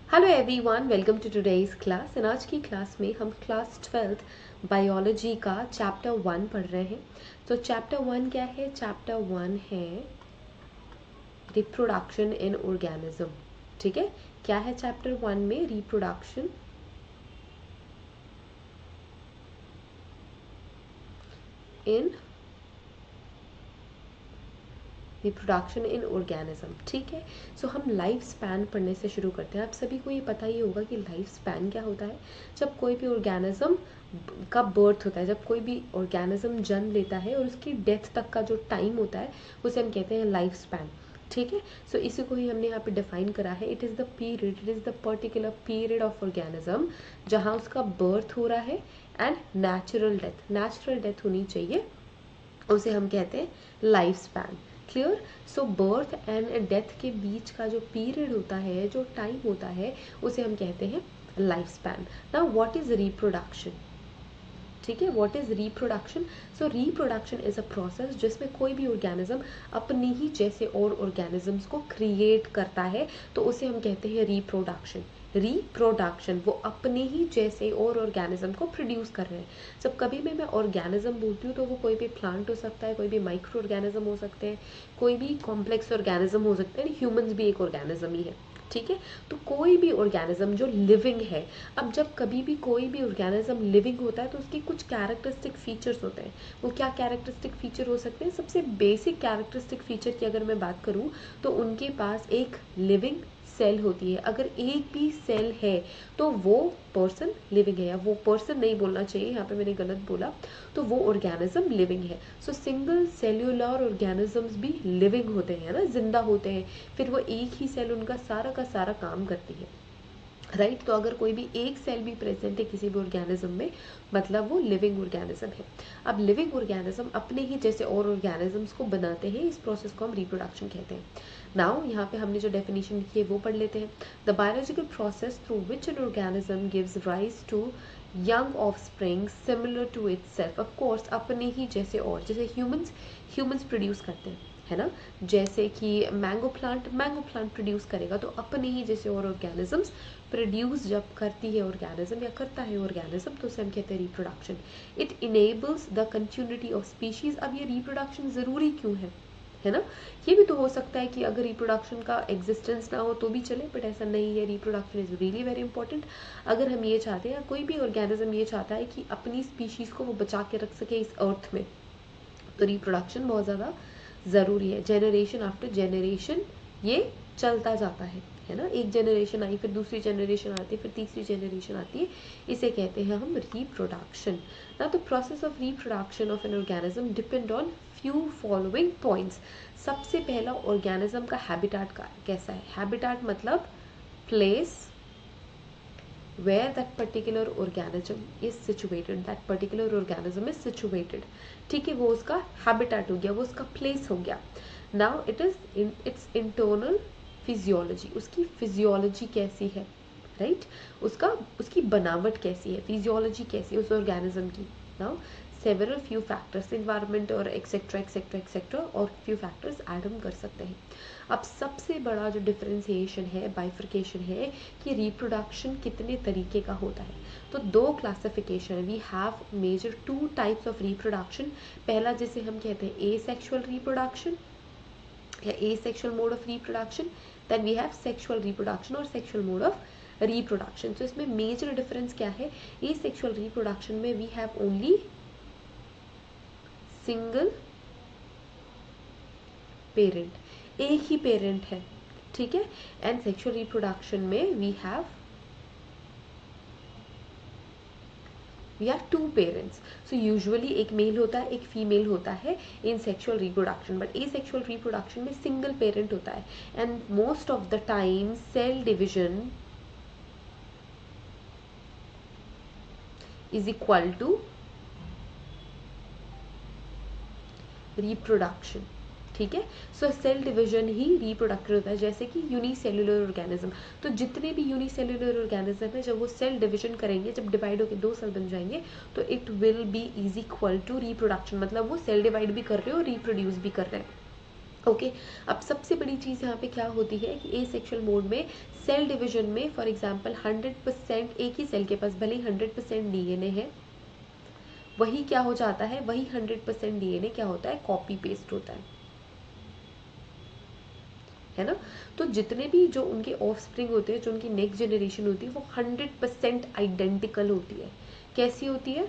Hello everyone, welcome to today's class. And आज की class में हम क्लास 12th बायोलॉजी का चैप्टर 1 पढ़ रहे हैं। तो चैप्टर 1 क्या है? चैप्टर 1 है रिप्रोडक्शन इन ऑर्गेनिज्म। ठीक है, क्या है चैप्टर 1 में? Reproduction in reproduction in organism. ठीक है, सो हम लाइफ स्पैन पढ़ने से शुरू करते हैं। आप सभी को ये पता ही होगा कि लाइफ स्पैन क्या होता है। जब कोई भी ऑर्गेनिज्म का बर्थ होता है, जब कोई भी ऑर्गेनिज्म जन्म लेता है और उसकी डेथ तक का जो टाइम होता है उसे हम कहते हैं लाइफ स्पैन। ठीक है, सो इसी को ही हमने यहाँ पे डिफाइन करा है। It is the period, it is the particular period of organism जहाँ उसका बर्थ हो रहा है एंड नेचुरल डेथ होनी चाहिए, उसे हम कहते हैं life span. Clear? So birth and death के बीच का जो पीरियड होता है, जो टाइम होता है, उसे हम कहते हैं life span. Now what is reproduction? ठीक है, what is reproduction? So reproduction is a process जिसमें कोई भी ऑर्गेनिज्म अपनी ही जैसे और ऑर्गेनिजम्स को क्रिएट करता है, तो उसे हम कहते हैं रिप्रोडक्शन। रिप्रोडक्शन, वो अपने ही जैसे और ऑर्गेनिज्म को प्रोड्यूस कर रहे हैं। जब कभी भी मैं ऑर्गेनिज्म बोलती हूँ तो वो कोई भी प्लांट हो सकता है, कोई भी माइक्रो ऑर्गेनिज्म हो सकते हैं, कोई भी कॉम्प्लेक्स ऑर्गेनिज्म हो सकते हैं। ह्यूमंस भी एक ऑर्गेनिज्म ही है। ठीक है, तो कोई भी ऑर्गेनिज्म जो लिविंग है, अब जब कभी भी कोई भी ऑर्गेनिज्म लिविंग होता है तो उसके कुछ कैरेक्टरिस्टिक फीचर्स होते हैं। वो क्या कैरेक्टरिस्टिक फीचर हो सकते हैं? सबसे बेसिक कैरेक्टरिस्टिक फीचर की अगर मैं बात करूँ तो उनके पास एक लिविंग सेल होती है। अगर एक भी सेल है तो वो पर्सन लिविंग है, या वो पर्सन नहीं बोलना चाहिए, यहाँ पे मैंने गलत बोला, तो वो ऑर्गेनिज्म लिविंग है। सो सिंगल सेल्यूलर ऑर्गेनिजम्स भी लिविंग होते हैं ना, जिंदा होते हैं। फिर वो एक ही सेल उनका सारा का सारा काम करती है, राइट? तो अगर कोई भी एक सेल भी प्रेजेंट है किसी भी ऑर्गेनिज्म में, मतलब वो लिविंग ऑर्गेनिज्म है। अब लिविंग ऑर्गेनिज्म अपने ही जैसे और ऑर्गेनिजम्स को बनाते हैं, इस प्रोसेस को हम रिप्रोडक्शन कहते हैं। नाउ यहाँ पे हमने जो डेफिनेशन लिखी है वो पढ़ लेते हैं। The biological process through which an organism gives rise to young offspring similar to itself. Of course अपने ही जैसे, और जैसे ह्यूमंस प्रोड्यूस करते हैं, है ना। जैसे कि मैंगो प्लांट प्रोड्यूस करेगा तो अपने ही जैसे और ऑर्गेनिजम्स प्रोड्यूस जब करती है ऑर्गेनिज्म या करता है ऑर्गेनिज्म, तो उसे हम कहते हैं reproduction. It enables the continuity of species. अब ये रिप्रोडक्शन ज़रूरी क्यों है ना? ये भी तो हो सकता है कि अगर रिप्रोडक्शन का एग्जिस्टेंस ना हो तो भी चले, बट ऐसा नहीं है। Reproduction is really very important. अगर हम ये चाहते हैं, कोई भी ऑर्गेनिज्म ये चाहता है कि अपनी स्पीशीज़ को वो बचा के रख सके इस अर्थ में, तो रिप्रोडक्शन बहुत ज़्यादा ज़रूरी है। जेनरेशन आफ्टर जेनरेशन ये चलता जाता है ना। एक जनरेशन आई, फिर दूसरी जनरेशन आती है, फिर तीसरी जनरेशन आती है, इसे कहते हैं हम रिप्रोडक्शन। ना तो process of reproduction of an organism depend on few following points. सबसे पहला, ऑर्गेनिज्म का हैबिटाट का कैसा है? हैबिटाट मतलब place where that particular organism is situated, that particular organism is situated। ठीक है, वो उसका habitat हो गया, वो उसका place हो गया। now it is in its internal physiology, उसकी physiology कैसी है, राइट? उसकी बनावट कैसी है, फिजियोलॉजी कैसी है उस ऑर्गेनिज्म की। Now several few factors, environment और एक्सेट्रा एक्सेट्रा एक्सेट्रा और फ्यू फैक्टर्स ऐड हम कर सकते हैं। अब सबसे बड़ा जो डिफरेंशिएशन है, बाइफर्केशन है, कि रिप्रोडक्शन कितने तरीके का होता है। तो दो क्लासिफिकेशन है। We have major two types of reproduction. पहला जिसे हम कहते हैं एसेक्सुअल रिप्रोडक्शन या asexual mode of reproduction, then we have sexual reproduction और सेक्सुअल मोड ऑफ रिप्रोडक्शन। तो इसमें मेजर डिफरेंस क्या है? एसेक्सुअल रिप्रोडक्शन में we have only single parent, एक ही पेरेंट है, ठीक है। एंड सेक्सुअल रिप्रोडक्शन में we have two parents. So usually एक मेल होता है, एक फीमेल होता है in sexual reproduction, but asexual reproduction में सिंगल पेरेंट होता है। And most of the time cell division is equal to reproduction, ठीक है। सो सेल डिवीजन ही रिप्रोडक्शन होता है। जैसे कि यूनिसेल्युलर ऑर्गेनिज्म, तो जितने भी यूनिसेल्युलर ऑर्गेनिज्म है, जब वो सेल डिवीजन करेंगे, जब डिवाइड होकर दो सेल बन जाएंगे, तो it will be is equal to reproduction. मतलब वो सेल डिवाइड भी कर रहे हो और रिप्रोड्यूस भी कर रहे हैं, ओके अब सबसे बड़ी चीज़ यहाँ पे क्या होती है कि एसेक्सुअल मोड में सेल डिवीजन में फॉर एग्जांपल 100% एक ही सेल के पास भले ही 100% डीएनए है, वही क्या हो जाता है, वही 100% डीएनए क्या होता है, कॉपी पेस्ट होता है ना। तो जितने भी जो उनके ऑफ स्प्रिंग होते हैं, जो उनकी नेक्स्ट जनरेशन होती है, वो 100% आइडेंटिकल होती है। कैसी होती है,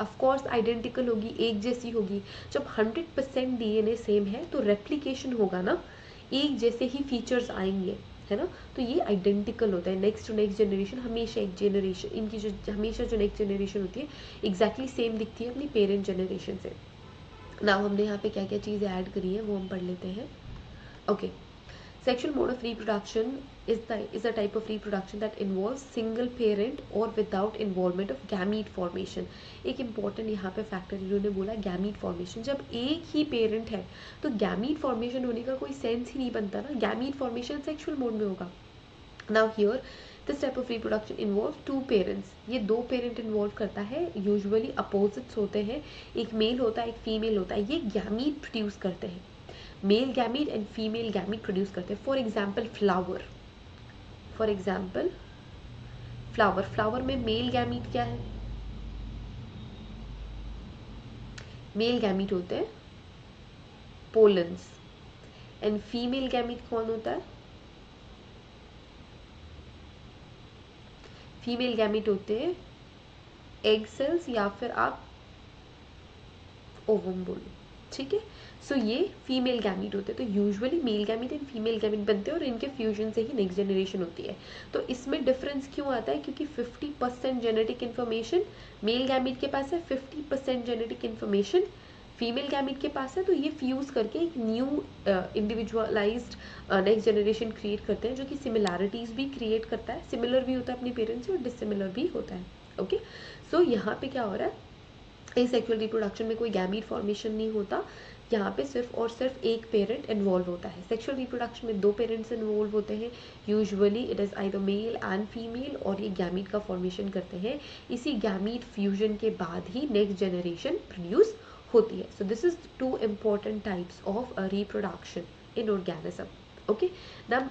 ऑफ कोर्स आइडेंटिकल होगी, एक जैसी होगी। जब 100% डीएनए सेम है तो रेप्लिकेशन होगा ना, एक जैसे ही फीचर्स आएंगे, है ना। तो ये आइडेंटिकल होता है, नेक्स्ट टू नेक्स्ट जनरेशन हमेशा एक जनरेशन, इनकी जो हमेशा जो नेक्स्ट जनरेशन होती है एग्जैक्टली सेम दिखती है अपनी पेरेंट जनरेशन से। ना हमने यहाँ पे क्या क्या चीज़ें ऐड करी है वो हम पढ़ लेते हैं। Okay, sexual mode of reproduction is a type of reproduction that involves single parent or without involvement of gamete formation। एक important यहाँ पे फैक्टर इन्होंने बोला गैमीट फॉर्मेशन। जब एक ही पेरेंट है तो गैमीट फॉर्मेशन होने का कोई सेंस ही नहीं बनता ना, गैमीट फॉर्मेशन सेक्सुअल मोड में होगा। Now here this type of reproduction involve two parents, ये दो पेरेंट इन्वॉल्व करता है, यूजुअली अपोजिट्स होते हैं, एक मेल होता है एक फीमेल होता है, ये गैमीट प्रोड्यूस करते हैं, male gamete and female gamete produce करते हैं। For example flower, for example flower, flower में मेल गैमीट क्या है, मेल गैमीट होते हैं पोलन्स, एंड फीमेल गैमीट कौन होता है, फीमेल गैमीट होते हैं एग सेल्स या फिर आप ओवम बोलो, ठीक है। सो ये फीमेल गैमीट होते हैं, तो usually male gamete and female gamete बनते हैं और इनके फ्यूजन से ही नेक्स्ट जनरेशन होती है। तो इसमें डिफरेंस क्यों आता है, क्योंकि 50% जेनेटिक इन्फॉर्मेशन मेल गैमीट के पास है, 50% जेनेटिक इन्फॉर्मेशन फीमेल गैमीट के पास है। तो ये फ्यूज करके एक new individualised next generation create करते हैं, जो कि सिमिलैरिटीज भी क्रिएट करता है, सिमिलर भी होता है अपने पेरेंट्स से और डिसिमिलर भी होता है। ओके, सो यहाँ पे क्या हो रहा है, एसेक्सुअल रिप्रोडक्शन में कोई गैमीट फॉर्मेशन नहीं होता, यहाँ पे सिर्फ और सिर्फ एक पेरेंट इन्वॉल्व होता है। सेक्सुअल रिप्रोडक्शन में दो पेरेंट्स इन्वॉल्व होते हैं, usually it is either male and female, और ये गैमीट का फॉर्मेशन करते हैं। इसी गैमीट फ्यूजन के बाद ही नेक्स्ट जनरेशन प्रोड्यूस होती है। So this is two important types of reproduction in organism. Okay, now